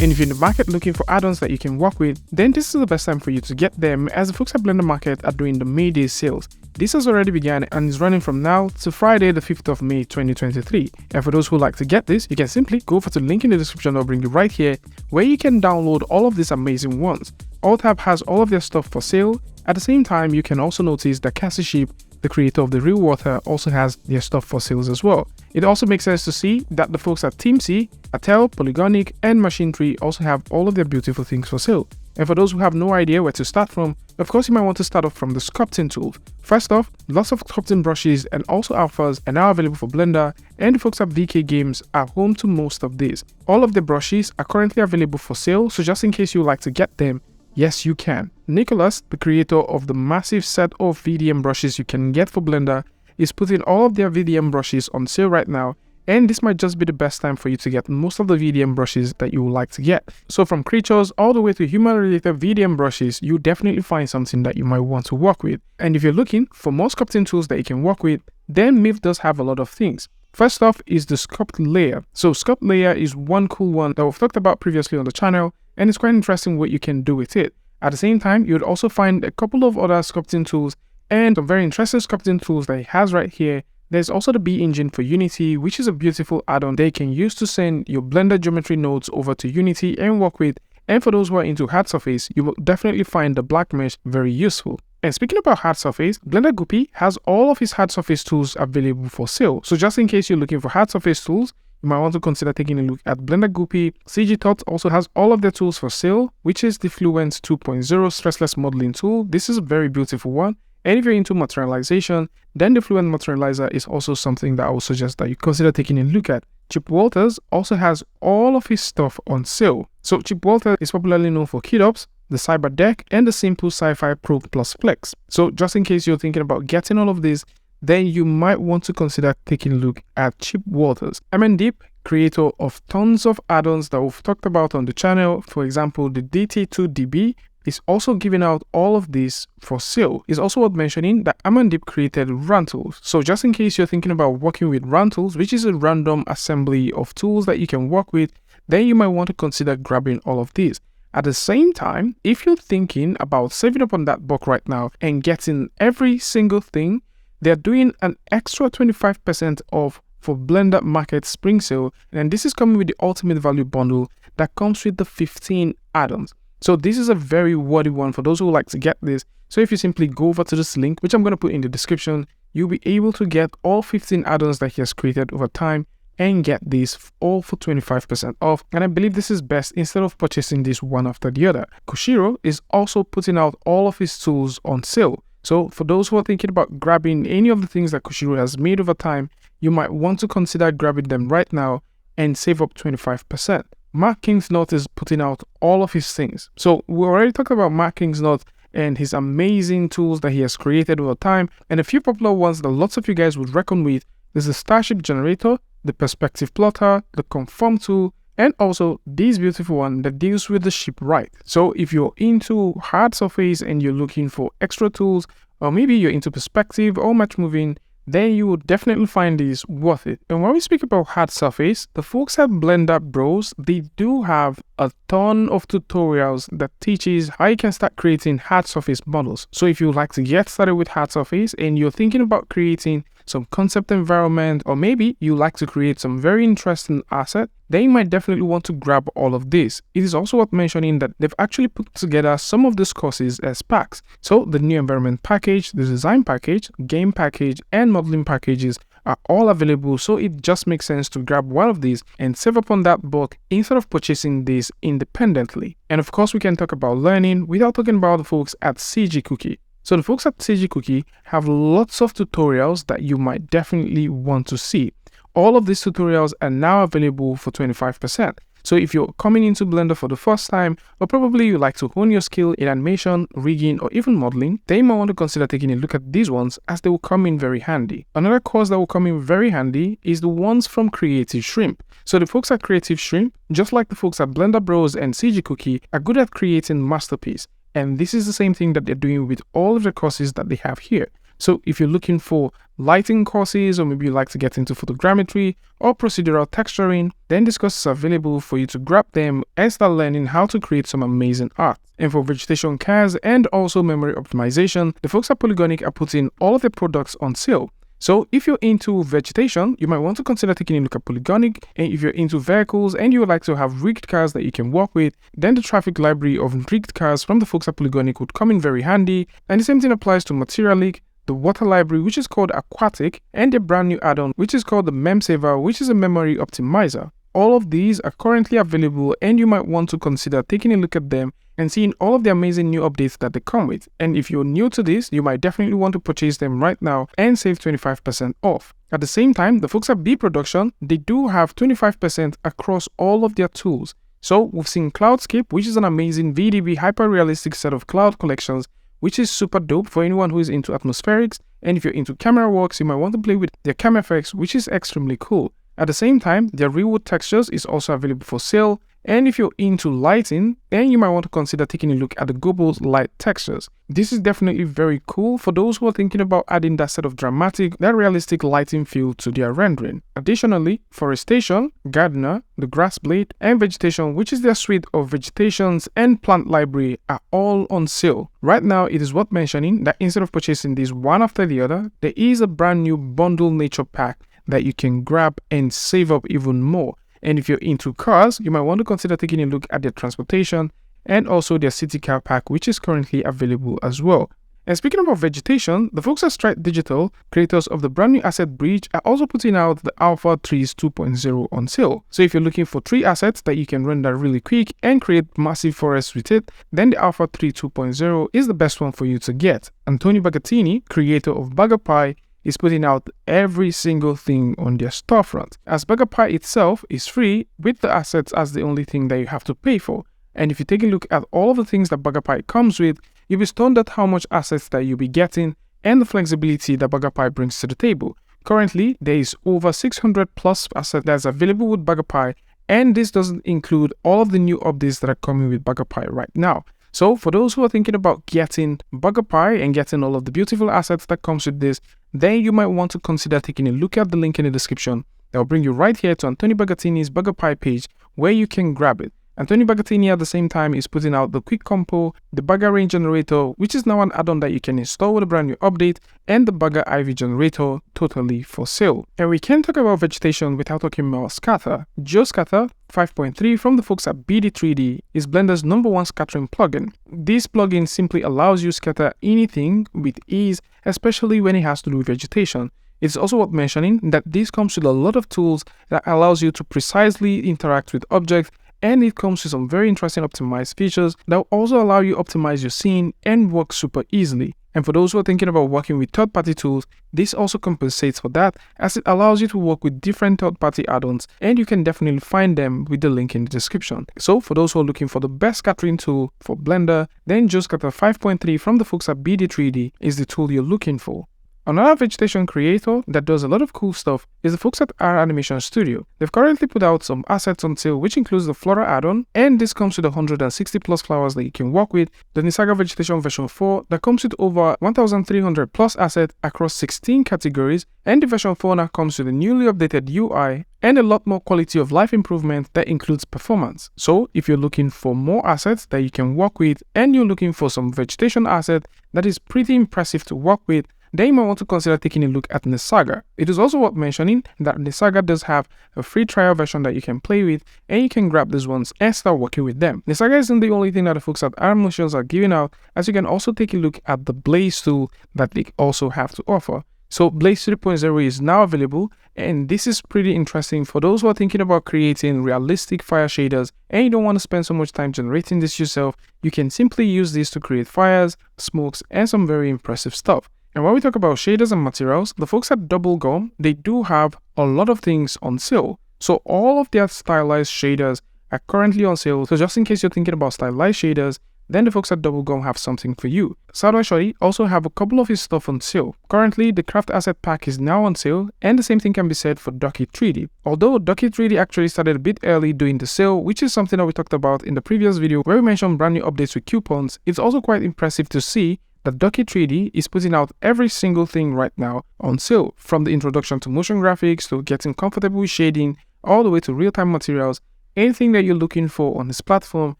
And if you're in the market looking for add-ons that you can work with, then this is the best time for you to get them, as the folks at Blender Market are doing the May Day sales. This has already begun and is running from now to Friday the 5th of May 2023. And for those who like to get this, you can simply go for the link in the description or bring you right here, where you can download all of these amazing ones. AllTab has all of their stuff for sale. At the same time, you can also notice that Cassie Sheep, the creator of the Real Water, also has their stuff for sales as well. It also makes sense to see that the folks at Team C, Attel, Polygonic, and Machine Tree also have all of their beautiful things for sale. And for those who have no idea where to start from, of course you might want to start off from the Sculpting tool. First off, lots of sculpting brushes and also alphas are now available for Blender, and the folks at VK Games are home to most of these. All of the brushes are currently available for sale, so just in case you would like to get them, yes you can. Nicholas, the creator of the massive set of VDM brushes you can get for Blender, is putting all of their VDM brushes on sale right now, and this might just be the best time for you to get most of the VDM brushes that you would like to get. So from creatures all the way to human related VDM brushes, you definitely find something that you might want to work with. And if you're looking for more sculpting tools that you can work with, then Myth does have a lot of things. First off is the Sculpt Layer. So Sculpt Layer is one cool one that we've talked about previously on the channel, and it's quite interesting what you can do with it. At the same time, you'd also find a couple of other sculpting tools and some very interesting sculpting tools that it has right here. There's also the B engine for Unity, which is a beautiful add-on that you can use to send your Blender geometry nodes over to Unity and work with. And for those who are into Hardsurface, you will definitely find the black mesh very useful. And speaking about Hardsurface, Blender Guppy has all of his Hardsurface tools available for sale. So just in case you're looking for Hardsurface tools, you might want to consider taking a look at Blender Guppy. CG Thought also has all of their tools for sale, which is the Fluent 2.0 stressless modeling tool. This is a very beautiful one. And if you're into materialization, then the Fluent Materializer is also something that I would suggest that you consider taking a look at. Chip Walters also has all of his stuff on sale. So Chip Walters is popularly known for KitOps, the Cyber Deck, and the Simple Sci-Fi Pro Plus Flex. So just in case you're thinking about getting all of these, then you might want to consider taking a look at Chip Walters. Deep, creator of tons of add-ons that we've talked about on the channel, for example the DT2DB, is also giving out all of these for sale. It's also worth mentioning that Deep created Run Tools. So just in case you're thinking about working with Run Tools, which is a random assembly of tools that you can work with, then you might want to consider grabbing all of these. At the same time, if you're thinking about saving up on that buck right now and getting every single thing, they're doing an extra 25% off for Blender Market Spring Sale, and this is coming with the Ultimate Value Bundle that comes with the 15 add-ons. So this is a very worthy one for those who like to get this. So if you simply go over to this link, which I'm going to put in the description, you'll be able to get all 15 add-ons that he has created over time and get these all for 25% off. And I believe this is best instead of purchasing this one after the other. Koshiro is also putting out all of his tools on sale. So for those who are thinking about grabbing any of the things that Koshiro has made over time, you might want to consider grabbing them right now and save up 25%. Mark Kingsnorth is putting out all of his things. So we already talked about Mark Kingsnorth and his amazing tools that he has created over time, and a few popular ones that lots of you guys would reckon with. There's the Starship Generator, the Perspective Plotter, the Conform tool, and also this beautiful one that deals with the shipwright. So if you're into Hardsurface and you're looking for extra tools, or maybe you're into perspective or match moving, then you will definitely find these worth it. And when we speak about Hardsurface, the folks at Blender Bros, they do have a ton of tutorials that teaches how you can start creating Hardsurface models. So if you would like to get started with Hardsurface and you're thinking about creating some concept environment, or maybe you like to create some very interesting asset, then you might definitely want to grab all of this. It is also worth mentioning that they've actually put together some of these courses as packs. So the new environment package, the design package, game package, and modeling packages are all available, so it just makes sense to grab one of these and save up on that bulk instead of purchasing this independently. And of course we can talk about learning without talking about the folks at CG Cookie. So the folks at CG Cookie have lots of tutorials that you might definitely want to see. All of these tutorials are now available for 25%. So if you're coming into Blender for the first time, or probably you like to hone your skill in animation, rigging, or even modeling, then you might want to consider taking a look at these ones, as they will come in very handy. Another course that will come in very handy is the ones from Creative Shrimp. So the folks at Creative Shrimp, just like the folks at Blender Bros and CG Cookie, are good at creating masterpieces. And this is the same thing that they're doing with all of the courses that they have here. So if you're looking for lighting courses, or maybe you like to get into photogrammetry or procedural texturing, then this course is available for you to grab them and start learning how to create some amazing art. And for vegetation cars and also memory optimization, the folks at Polygonic are putting all of their products on sale. So if you're into vegetation, you might want to consider taking a look at Polygonic. And if you're into vehicles and you would like to have rigged cars that you can work with, then the traffic library of rigged cars from the folks at Polygonic would come in very handy. And the same thing applies to Materialic, the water library, which is called Aquatic, and a brand new add-on, which is called the MemSaver, which is a memory optimizer. All of these are currently available, and you might want to consider taking a look at them and seeing all of the amazing new updates that they come with. And if you're new to this, you might definitely want to purchase them right now and save 25% off. At the same time, the folks at B Production, they do have 25% across all of their tools. So we've seen Cloudscape, which is an amazing VDB hyper-realistic set of cloud collections, which is super dope for anyone who is into atmospherics. And if you're into camera works, you might want to play with their Cam FX, which is extremely cool. At the same time, their Rewood textures is also available for sale. And if you're into lighting, then you might want to consider taking a look at the Gobo's light textures. This is definitely very cool for those who are thinking about adding that set of dramatic, that realistic lighting feel to their rendering. Additionally, Forestation, Gardener, the Grass Blade, and Vegetation, which is their suite of vegetations and plant library, are all on sale. Right now, it is worth mentioning that instead of purchasing these one after the other, there is a brand new bundle nature pack that you can grab and save up even more. And if you're into cars, you might want to consider taking a look at their transportation and also their city car pack, which is currently available as well. And speaking about vegetation, the folks at Strike Digital, creators of the brand new asset bridge, are also putting out the Alpha Trees 2.0 on sale. So if you're looking for tree assets that you can render really quick and create massive forests with it, then the Alpha Tree 2.0 is the best one for you to get. Antonio Bagattini, creator of BuggerPie, is putting out every single thing on their storefront, as BuggerPie itself is free with the assets as the only thing that you have to pay for. And if you take a look at all of the things that BuggerPie comes with, you'll be stunned at how much assets that you'll be getting and the flexibility that BuggerPie brings to the table. Currently, there is over 600 plus assets that's available with BuggerPie, and this doesn't include all of the new updates that are coming with BuggerPie right now. So for those who are thinking about getting BuggerPie and getting all of the beautiful assets that comes with this, then you might want to consider taking a look at the link in the description. That will bring you right here to Antonio Bagattini's BuggerPie page where you can grab it. Antonio Bagattini at the same time is putting out the Quick Compo, the Bagger Rain Generator, which is now an add-on that you can install with a brand new update, and the Bagger Ivy Generator totally for sale. And we can't talk about vegetation without talking about Scatter. GeoScatter 5.3 from the folks at BD3D is Blender's #1 scattering plugin. This plugin simply allows you to scatter anything with ease, especially when it has to do with vegetation. It's also worth mentioning that this comes with a lot of tools that allows you to precisely interact with objects, and it comes with some very interesting optimized features that will also allow you to optimize your scene and work super easily. And for those who are thinking about working with third-party tools, this also compensates for that, as it allows you to work with different third-party add-ons, and you can definitely find them with the link in the description. So for those who are looking for the best scattering tool for Blender, then GeoScatter 5.3 from the folks at BD3D is the tool you're looking for. Another vegetation creator that does a lot of cool stuff is the folks at R Animation Studio. They've currently put out some assets on sale, which includes the Flora add-on, and this comes with 160 plus flowers that you can work with, the Nisaga Vegetation version 4 that comes with over 1300 plus assets across 16 categories, and the version 4 now comes with a newly updated UI and a lot more quality of life improvement that includes performance. So if you're looking for more assets that you can work with and you're looking for some vegetation asset that is pretty impressive to work with, then you might want to consider taking a look at Nisaga. It is also worth mentioning that Nisaga does have a free trial version that you can play with, and you can grab these ones and start working with them. Nisaga isn't the only thing that the folks at R Motions are giving out, as you can also take a look at the Blaze tool that they also have to offer. So Blaze 3.0 is now available, and this is pretty interesting for those who are thinking about creating realistic fire shaders and you don't want to spend so much time generating this yourself. You can simply use this to create fires, smokes, and some very impressive stuff. And when we talk about shaders and materials, the folks at Double Gum, they do have a lot of things on sale. So all of their stylized shaders are currently on sale. So just in case you're thinking about stylized shaders, then the folks at Double Gum have something for you. Southwest Shorty also have a couple of his stuff on sale. Currently, the Craft Asset Pack is now on sale, and the same thing can be said for Ducky 3D. Although Ducky 3D actually started a bit early doing the sale, which is something that we talked about in the previous video where we mentioned brand new updates with coupons, it's also quite impressive to see that Ducky 3D is putting out every single thing right now on sale, from the introduction to motion graphics to getting comfortable with shading, all the way to real-time materials. Anything that you're looking for on this platform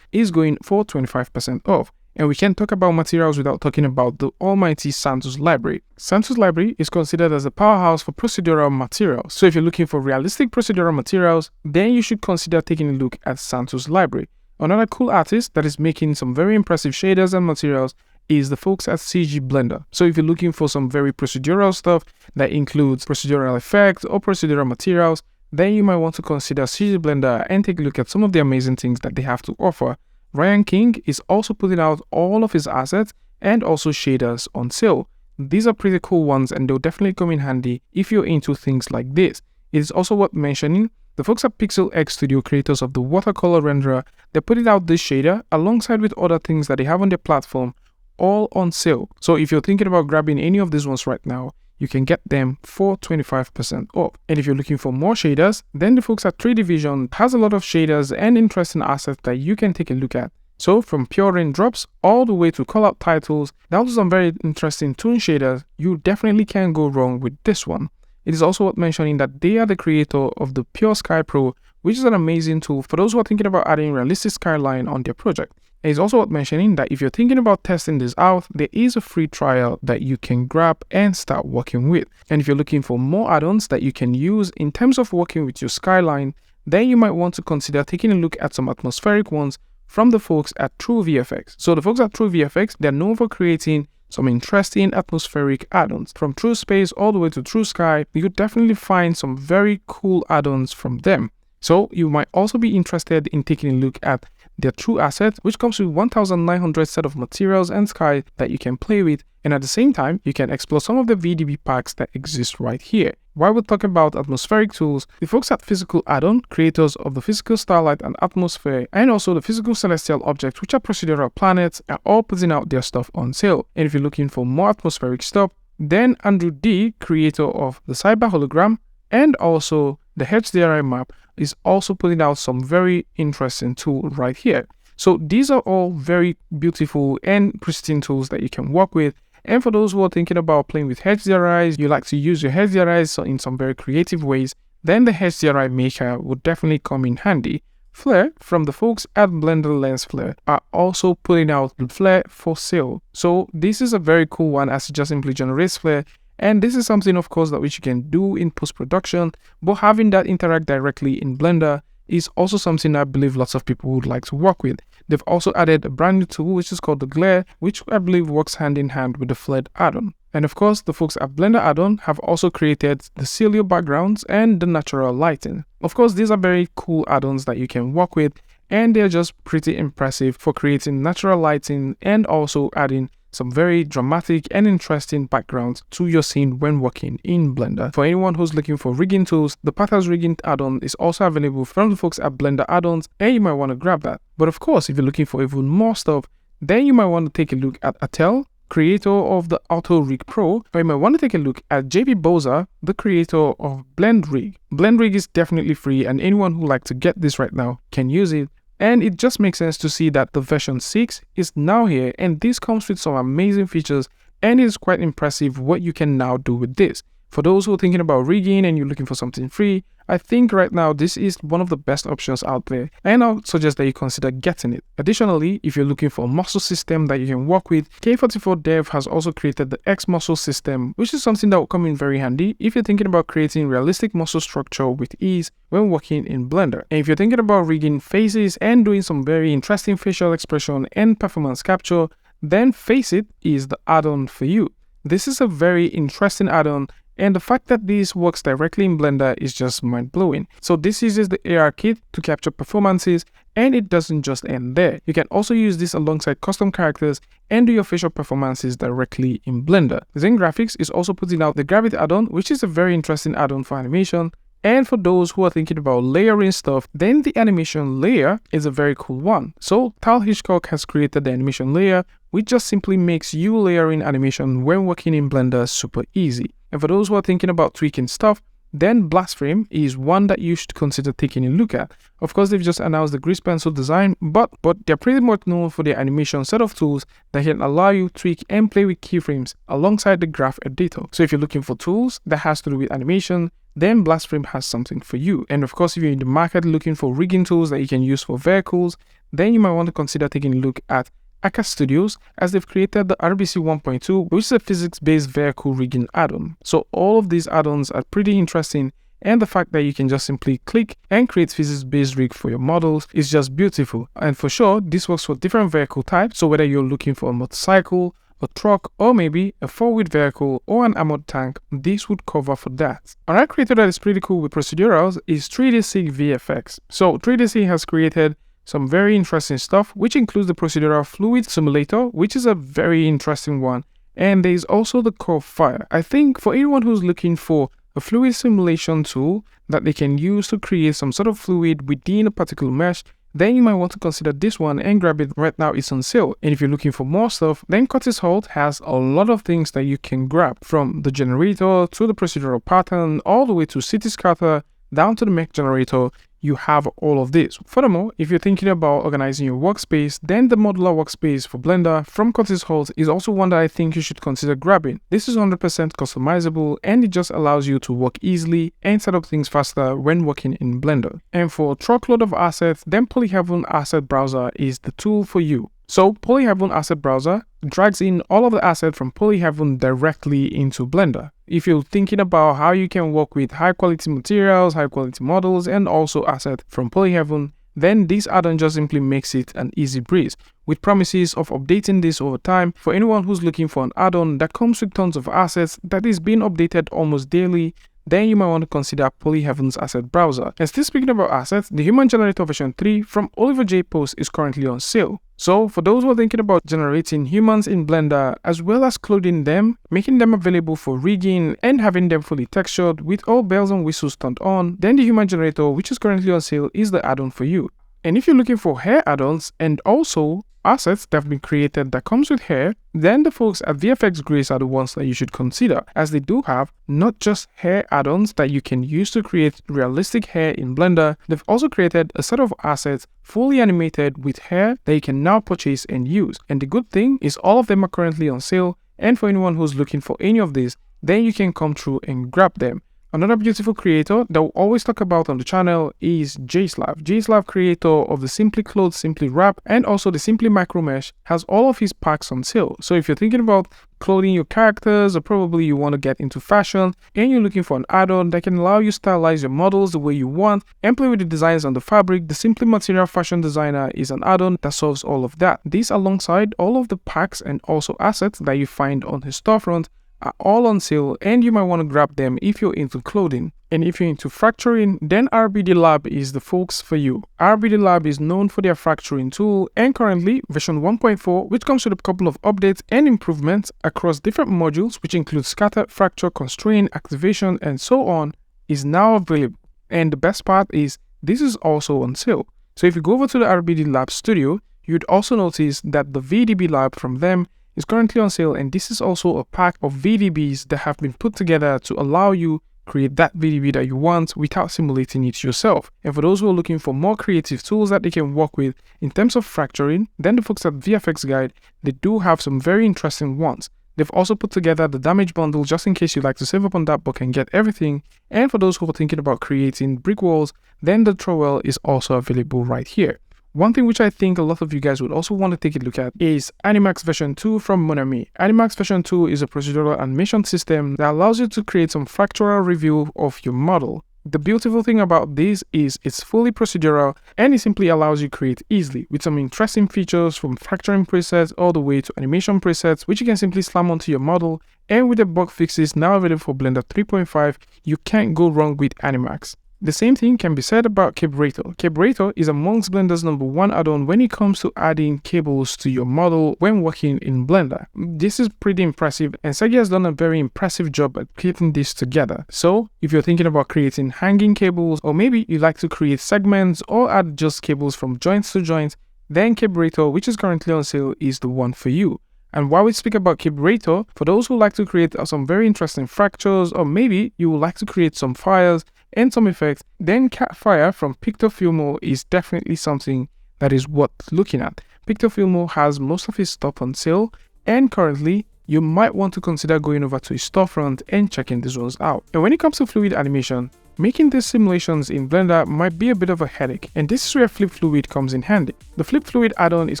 is going for 25% off. And we can't talk about materials without talking about the almighty Santos library. Santos library is considered as a powerhouse for procedural materials. So if you're looking for realistic procedural materials, then you should consider taking a look at Santos library. Another cool artist that is making some very impressive shaders and materials is the folks at CG Blender. So if you're looking for some very procedural stuff that includes procedural effects or procedural materials, then you might want to consider CG Blender and take a look at some of the amazing things that they have to offer. Ryan King is also putting out all of his assets and also shaders on sale. These are pretty cool ones and they'll definitely come in handy if you're into things like this. It is also worth mentioning the folks at Pixel X Studio, creators of the watercolor renderer, they're putting out this shader alongside with other things that they have on their platform, all on sale. So if you're thinking about grabbing any of these ones right now, you can get them for 25% off. And if you're looking for more shaders, then the folks at 3D Vision has a lot of shaders and interesting assets that you can take a look at. So from pure raindrops all the way to call-out titles, down to some very interesting toon shaders, you definitely can't go wrong with this one. It is also worth mentioning that they are the creator of the Pure Sky Pro, which is an amazing tool for those who are thinking about adding realistic skyline on their project. It is also worth mentioning that if you're thinking about testing this out, there is a free trial that you can grab and start working with. And if you're looking for more add-ons that you can use in terms of working with your skyline, then you might want to consider taking a look at some atmospheric ones from the folks at True VFX. So the folks at True VFX, they're known for creating some interesting atmospheric add-ons. From True Space all the way to True Sky, you could definitely find some very cool add-ons from them. So you might also be interested in taking a look at their True Asset, which comes with 1,900 set of materials and sky that you can play with, and at the same time, you can explore some of the VDB packs that exist right here. While we're talking about atmospheric tools, the folks at Physical Add-on, creators of the Physical Starlight and Atmosphere, and also the Physical Celestial Objects, which are procedural planets, are all putting out their stuff on sale. And if you're looking for more atmospheric stuff, then Andrew D, creator of the Cyber Hologram, and also the HDRI map, is also putting out some very interesting tool right here. So these are all very beautiful and pristine tools that you can work with. And for those who are thinking about playing with HDRIs, you like to use your HDRIs in some very creative ways, then the HDRI Maker would definitely come in handy. Flare from the folks at Blender Lens Flare are also putting out Flare for sale. So this is a very cool one as it just simply generates Flare. And this is something, of course, that which you can do in post-production, but having that interact directly in Blender is also something I believe lots of people would like to work with. They've also added a brand new tool which is called the Glare, which I believe works hand in hand with the Flare add-on. And of course, the folks at Blender add-on have also created the Celio backgrounds and the natural lighting. Of course, these are very cool add-ons that you can work with, and they're just pretty impressive for creating natural lighting and also adding some very dramatic and interesting backgrounds to your scene when working in Blender. For anyone who's looking for rigging tools, the Pathers Rigging add-on is also available from the folks at Blender Add-ons, and you might want to grab that. But of course, if you're looking for even more stuff, then you might want to take a look at Atel, creator of the Auto Rig Pro, or you might want to take a look at JB Boza, the creator of Blend Rig. Blend Rig is definitely free, and anyone who likes to get this right now can use it. And it just makes sense to see that the version 6 is now here, and this comes with some amazing features, and it is quite impressive what you can now do with this. For those who are thinking about rigging and you're looking for something free, I think right now this is one of the best options out there, and I'll suggest that you consider getting it. Additionally, if you're looking for a muscle system that you can work with, K44 Dev has also created the X muscle system, which is something that will come in very handy if you're thinking about creating realistic muscle structure with ease when working in Blender. And if you're thinking about rigging faces and doing some very interesting facial expression and performance capture, then Faceit is the add-on for you. This is a very interesting add-on, and the fact that this works directly in Blender is just mind-blowing. So this uses the AR kit to capture performances, and it doesn't just end there. You can also use this alongside custom characters and do your facial performances directly in Blender. Zen Graphics is also putting out the Gravity add-on, which is a very interesting add-on for animation. And for those who are thinking about layering stuff, then the animation layer is a very cool one. So Tal Hitchcock has created the animation layer, which just simply makes you layering animation when working in Blender super easy. And for those who are thinking about tweaking stuff, then Blast Frame is one that you should consider taking a look at. Of course, they've just announced the grease pencil design, but they're pretty much known for their animation set of tools that can allow you to tweak and play with keyframes alongside the graph editor. So if you're looking for tools that has to do with animation, then Blast Frame has something for you. And of course, if you're in the market looking for rigging tools that you can use for vehicles, then you might want to consider taking a look at askNK Studios, as they've created the RBC 1.2, which is a physics-based vehicle rigging add-on. So all of these add-ons are pretty interesting, and the fact that you can just simply click and create physics-based rig for your models is just beautiful. And for sure, this works for different vehicle types, so whether you're looking for a motorcycle, a truck, or maybe a four-wheel vehicle or an armored tank, this would cover for that. Another creator that is pretty cool with procedurals is 3DSync VFX. So 3DSync has created some very interesting stuff, which includes the procedural fluid simulator, which is a very interesting one. And there's also the curve fire. I think for anyone who's looking for a fluid simulation tool that they can use to create some sort of fluid within a particular mesh, then you might want to consider this one and grab it. Right now it's on sale. And if you're looking for more stuff, then Curtis Holt has a lot of things that you can grab, from the generator to the procedural pattern, all the way to city scatter, down to the mech generator. You have all of this. Furthermore, if you're thinking about organizing your workspace, then the modular workspace for Blender from Curtis Holt is also one that I think you should consider grabbing. This is 100% customizable, and it just allows you to work easily and set up things faster when working in Blender. And for a truckload of assets, then Polyheaven Asset Browser is the tool for you. So Polyheaven Asset Browser drags in all of the assets from Polyheaven directly into Blender. If you're thinking about how you can work with high quality materials, high quality models, and also assets from Polyheaven, then this add-on just simply makes it an easy breeze, with promises of updating this over time for anyone who's looking for an add-on that comes with tons of assets that is being updated almost daily. Then you might want to consider Polyheaven's Asset Browser. And still speaking about assets, the Human Generator version 3 from Oliver J. Post is currently on sale. So for those who are thinking about generating humans in Blender, as well as clothing them, making them available for rigging, and having them fully textured with all bells and whistles turned on, then the Human Generator, which is currently on sale, is the add-on for you. And if you're looking for hair add-ons and also assets that have been created that comes with hair, then the folks at VFX Grace are the ones that you should consider, as they do have not just hair add-ons that you can use to create realistic hair in Blender, they've also created a set of assets fully animated with hair that you can now purchase and use. And the good thing is all of them are currently on sale, and for anyone who's looking for any of these, then you can come through and grab them. Another beautiful creator that we'll always talk about on the channel is JSlav. JSlav, creator of the Simply Clothes, Simply Wrap, and also the Simply Micro Mesh, has all of his packs on sale. So if you're thinking about clothing your characters, or probably you want to get into fashion and you're looking for an add-on that can allow you stylize your models the way you want and play with the designs on the fabric, the Simply Material Fashion Designer is an add-on that solves all of that. This, alongside all of the packs and also assets that you find on his storefront, are all on sale, and you might want to grab them if you're into clothing. And if you're into fracturing, then RBD Lab is the folks for you. RBD Lab is known for their fracturing tool, and currently version 1.4, which comes with a couple of updates and improvements across different modules, which include scatter, fracture, constraint, activation, and so on, is now available. And the best part is this is also on sale. So if you go over to the RBD Lab studio, you'd also notice that the VDB Lab from them is currently on sale, and this is also a pack of VDBs that have been put together to allow you create that VDB that you want without simulating it yourself. And for those who are looking for more creative tools that they can work with in terms of fracturing, then the folks at VFX Guide, they do have some very interesting ones. They've also put together the damage bundle just in case you like to save up on that book and get everything. And for those who are thinking about creating brick walls, then the trowel is also available right here. One thing which I think a lot of you guys would also want to take a look at is Animax version 2 from Monami. Animax version 2 is a procedural animation system that allows you to create some fractal review of your model. The beautiful thing about this is it's fully procedural, and it simply allows you to create easily with some interesting features from fracturing presets all the way to animation presets, which you can simply slam onto your model. And with the bug fixes now available for Blender 3.5, you can't go wrong with Animax. The same thing can be said about Cabrator. Cabrator is amongst Blender's #1 add-on when it comes to adding cables to your model when working in Blender. This is pretty impressive, and Segi has done a very impressive job at putting this together. So if you're thinking about creating hanging cables, or maybe you like to create segments or add just cables from joints to joints, then Cabrator, which is currently on sale, is the one for you. And while we speak about Keybrator, for those who like to create some very interesting fractures, or maybe you would like to create some fires and some effects, then Catfire from Pictofilmo is definitely something that is worth looking at. Pictofilmo has most of his stuff on sale, and currently you might want to consider going over to his storefront and checking these ones out. And when it comes to fluid animation, making these simulations in Blender might be a bit of a headache, and this is where Flip Fluid comes in handy. The Flip Fluid add-on is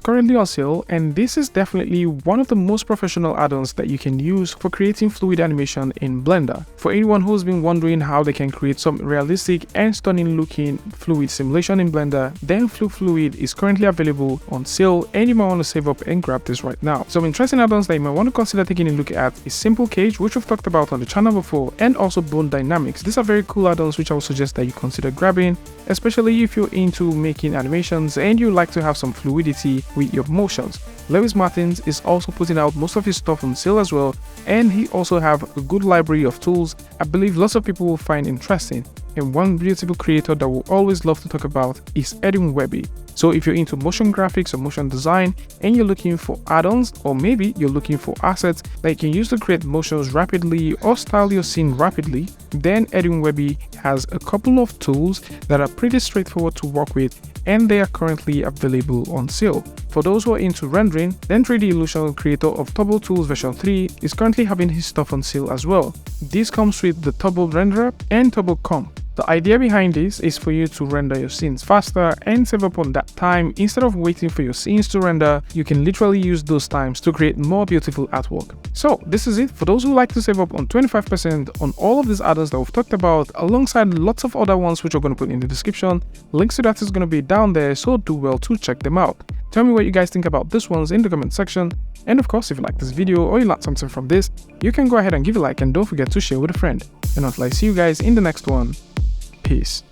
currently on sale, and this is definitely one of the most professional add-ons that you can use for creating fluid animation in Blender. For anyone who's been wondering how they can create some realistic and stunning looking fluid simulation in Blender, then Flip Fluid is currently available on sale, and you might want to save up and grab this right now. Some interesting add-ons that you might want to consider taking a look at is Simple Cage, which we've talked about on the channel before, and also Bone Dynamics. These are very cool add-ons which I would suggest that you consider grabbing, especially if you're into making animations and you like to have some fluidity with your motions. Lewis Martins is also putting out most of his stuff on sale as well, and he also have a good library of tools I believe lots of people will find interesting. And one beautiful creator that we'll always love to talk about is Edwin Webby. So if you're into motion graphics or motion design and you're looking for add-ons, or maybe you're looking for assets that you can use to create motions rapidly or style your scene rapidly, then Edwin Webby has a couple of tools that are pretty straightforward to work with, and they are currently available on sale. For those who are into rendering, then 3D Illusion creator of Turbo Tools version 3 is currently having his stuff on sale as well. This comes with the Turbo Renderer and Turbo Comp. The idea behind this is for you to render your scenes faster and save up on that time. Instead of waiting for your scenes to render, you can literally use those times to create more beautiful artwork. So this is it for those who like to save up on 25% on all of these add-ons that we've talked about, alongside lots of other ones which I'm going to put in the description. Links to that is going to be down there, so do well to check them out. Tell me what you guys think about this ones in the comment section, and of course if you like this video or you learned something from this, you can go ahead and give a like, and don't forget to share with a friend. And until I see you guys in the next one, peace.